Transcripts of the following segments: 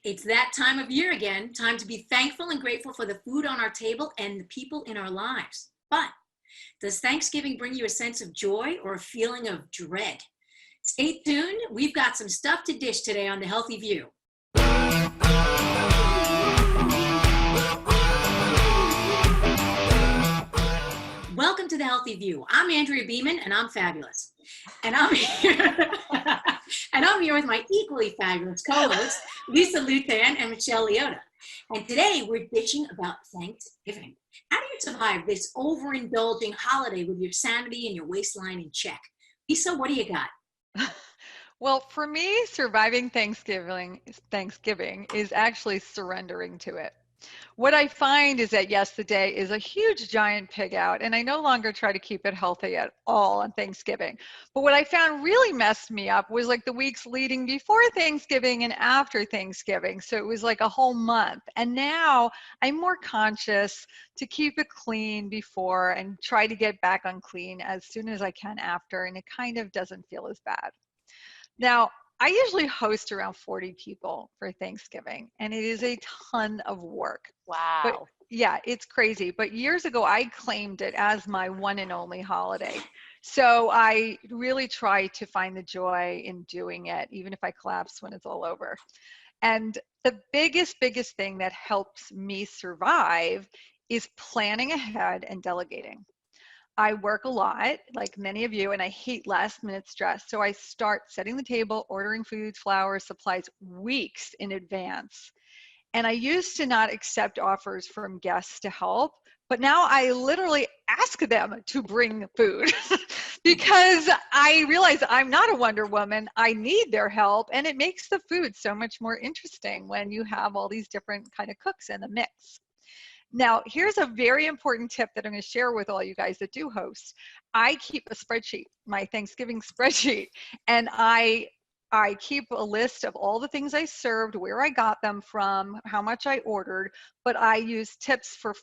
It's that time of year again, time to be thankful and grateful for the food on our table and the people in our lives. But does Thanksgiving bring you a sense of joy or a feeling of dread? Stay tuned. We've got some stuff to dish today on The Healthy View. Welcome to The Healthy View. I'm Andrea Beeman, and I'm fabulous. And I'm here, and I'm here with my equally fabulous co-hosts, Lisa Lutan and Michelle Leota. And today we're dishing about Thanksgiving. How do you survive this overindulging holiday with your sanity and your waistline in check? Lisa, what do you got? Well, for me, surviving Thanksgiving is actually surrendering to it. What I find is that yes, the day is a huge giant pig out, and I no longer try to keep it healthy at all on Thanksgiving. But what I found really messed me up was like the weeks leading before Thanksgiving and after Thanksgiving. So it was like a whole month. And now I'm more conscious to keep it clean before and try to get back on clean as soon as I can after, and it kind of doesn't feel as bad. Now, I usually host around 40 people for Thanksgiving, and it is a ton of work. But Wow. yeah, it's crazy. But years ago, I claimed it as my one and only holiday. So I really try to find the joy in doing it, even if I collapse when it's all over. And the biggest thing that helps me survive is planning ahead and delegating. I work a lot, like many of you, and I hate last minute stress. So I start setting the table, ordering foods, flowers, supplies weeks in advance. And I used to not accept offers from guests to help, but now I literally ask them to bring food because I realize I'm not a Wonder Woman. I need their help, and it makes the food so much more interesting when you have all these different kind of cooks in the mix. Now, here's a very important tip that I'm going to share with all you guys that do host. I keep a spreadsheet, my Thanksgiving spreadsheet, and I keep a list of all the things I served, where I got them from, how much I ordered, but I use tips for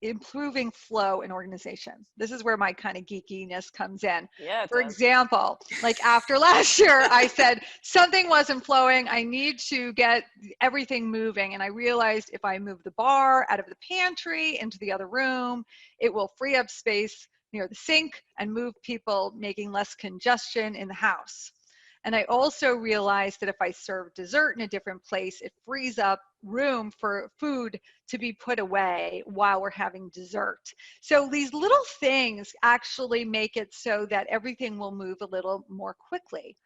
improving flow and organization. This is where my kind of geekiness comes in. Yeah, it For does. example, like after last year, I said something wasn't flowing. I need to get everything moving. And I realized if I move the bar out of the pantry into the other room, it will free up space near the sink and move people, making less congestion in the house. And I also realized that if I serve dessert in a different place, it frees up room for food to be put away while we're having dessert. So these little things actually make it so that everything will move a little more quickly.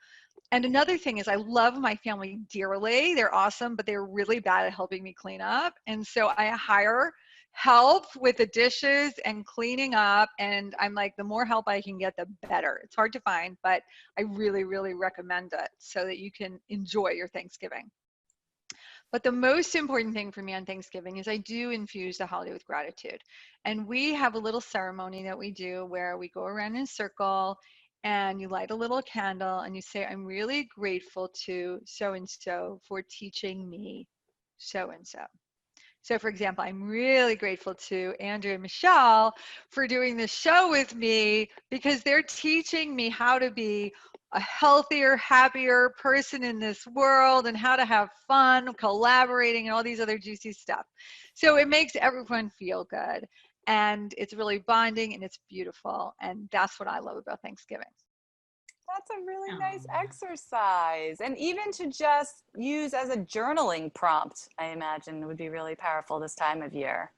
And another thing is I love my family dearly. They're awesome, but they're really bad at helping me clean up. And so I hire help with the dishes and cleaning up. And I'm like, the more help I can get, the better. It's hard to find, but I really recommend it so that you can enjoy your Thanksgiving. But the most important thing for me on Thanksgiving is I do infuse the holiday with gratitude. And we have a little ceremony that we do where we go around in a circle and you light a little candle and you say, I'm really grateful to so-and-so for teaching me so-and-so. So for example, I'm really grateful to Andrea and Michelle for doing this show with me because they're teaching me how to be a healthier, happier person in this world and how to have fun, collaborating, and all these other juicy stuff. So it makes everyone feel good. And it's really bonding and it's beautiful. And that's what I love about Thanksgiving. That's a really nice exercise. And even to just use as a journaling prompt, I imagine would be really powerful this time of year.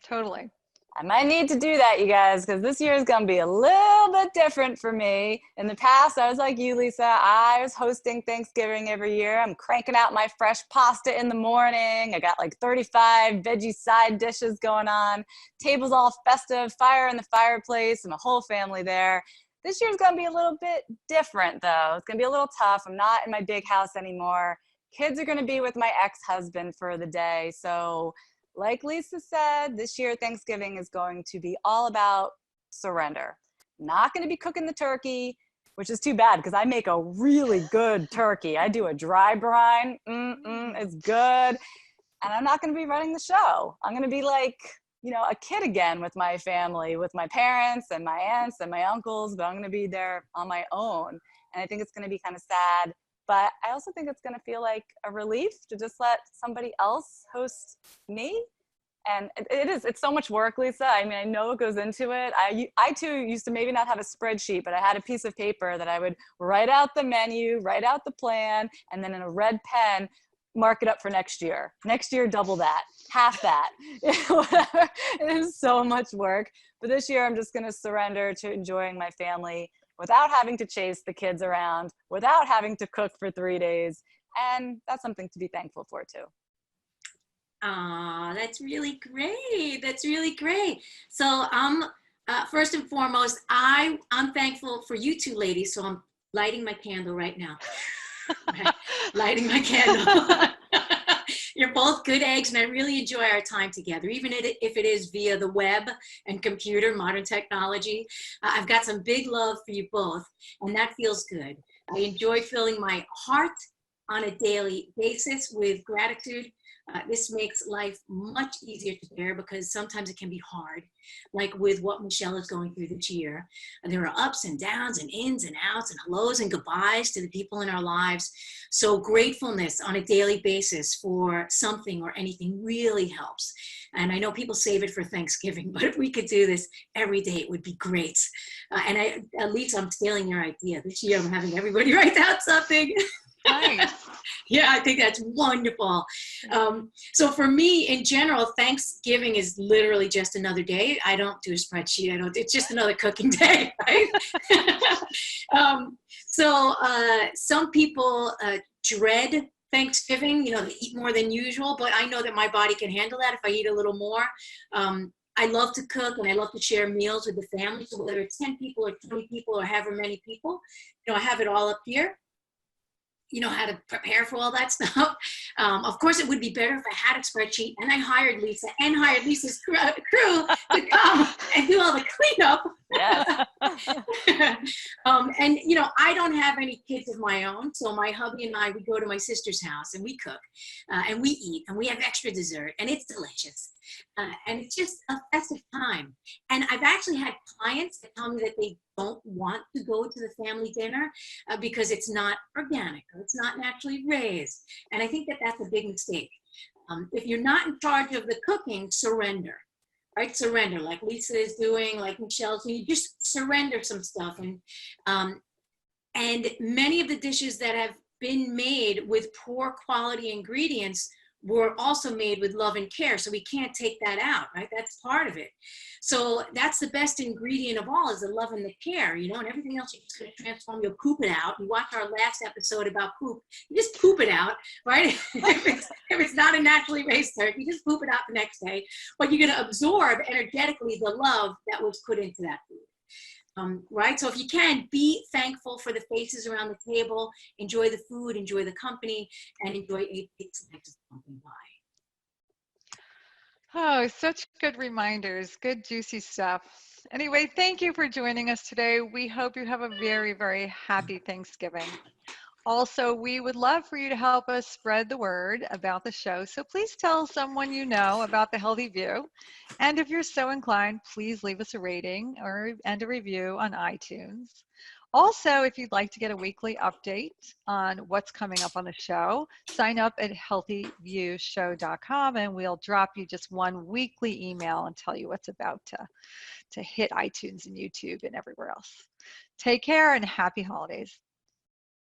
Totally. I might need to do that, you guys, because this year is going to be a little bit different for me. In the past, I was like you, Lisa. I was hosting Thanksgiving every year. I'm cranking out my fresh pasta in the morning. I got like 35 veggie side dishes going on. Table's all festive, fire in the fireplace, and the whole family there. This year's going to be a little bit different, though. It's going to be a little tough. I'm not in my big house anymore. Kids are going to be with my ex-husband for the day, so like Lisa said, this year Thanksgiving is going to be all about surrender. Not going to be cooking the turkey, which is too bad because I make a really good turkey. I do a dry brine. It's good. And I'm not going to be running the show. I'm going to be like, you know, a kid again with my family, with my parents and my aunts and my uncles, but I'm going to be there on my own. And I think it's going to be kind of sad but I also think it's going to feel like a relief to just let somebody else host me. And it's so much work, Lisa. I mean, I know it goes into it. I too used to maybe not have a spreadsheet, but I had a piece of paper that I would write out the menu, write out the plan, and then in a red pen, mark it up for next year. Next year, double that, half that, whatever. It is so much work. But this year, I'm just going to surrender to enjoying my family without having to chase the kids around, without having to cook for 3 days. And that's something to be thankful for too. That's really great. That's really great. So first and foremost, I'm thankful for you two ladies. So I'm lighting my candle right now. Lighting my candle. You're both good eggs, and I really enjoy our time together, even if it is via the web and computer, modern technology. I've got some big love for you both, and that feels good. I enjoy filling my heart on a daily basis with gratitude. This makes life much easier to bear because sometimes it can be hard, like with what Michelle is going through this year. And there are ups and downs and ins and outs and hellos and goodbyes to the people in our lives. So gratefulness on a daily basis for something or anything really helps. And I know people save it for Thanksgiving, but if we could do this every day, it would be great. At least I'm stealing your idea. This year I'm having everybody write out something. Nice. Yeah, I think that's wonderful. So for me, in general, Thanksgiving is literally just another day. I don't do a spreadsheet. It's just another cooking day, right? Some people dread Thanksgiving, they eat more than usual, but I know that my body can handle that if I eat a little more. I love to cook and I love to share meals with the family. So whether it's 10 people or 20 people or however many people, I have it all up here. How to prepare for all that stuff. Of course, it would be better if I had a spreadsheet and I hired Lisa and hired Lisa's crew to come and do all the cleanup. Yes. I don't have any kids of my own. So my hubby and I, we go to my sister's house and we cook and we eat and we have extra dessert and it's delicious. And it's just a festive time. And I've actually had clients that tell me that they don't want to go to the family dinner because it's not organic or it's not naturally raised. And I think that that's a big mistake. If you're not in charge of the cooking, surrender. Right? Surrender, like Lisa is doing, like Michelle's doing. You just surrender some stuff. And many of the dishes that have been made with poor quality ingredients were also made with love and care. So we can't take that out, right? That's part of it. So that's the best ingredient of all is the love and the care, and everything else you're just going to transform. You'll poop it out. You watch our last episode about poop. You just poop it out, right? if it's not a naturally raised turkey, you just poop it out the next day. But you're going to absorb energetically the love that was put into that food. Right? So if you can, be thankful for the faces around the table, enjoy the food, enjoy the company, and enjoy a big snack as pumpkin pie. Oh, such good reminders. Good, juicy stuff. Anyway, thank you for joining us today. We hope you have a very, very happy Thanksgiving. Also, we would love for you to help us spread the word about the show. So please tell someone you know about The Healthy View. And if you're so inclined, please leave us a rating and a review on iTunes. Also, if you'd like to get a weekly update on what's coming up on the show, sign up at healthyviewshow.com and we'll drop you just one weekly email and tell you what's about to hit iTunes and YouTube and everywhere else. Take care and happy holidays.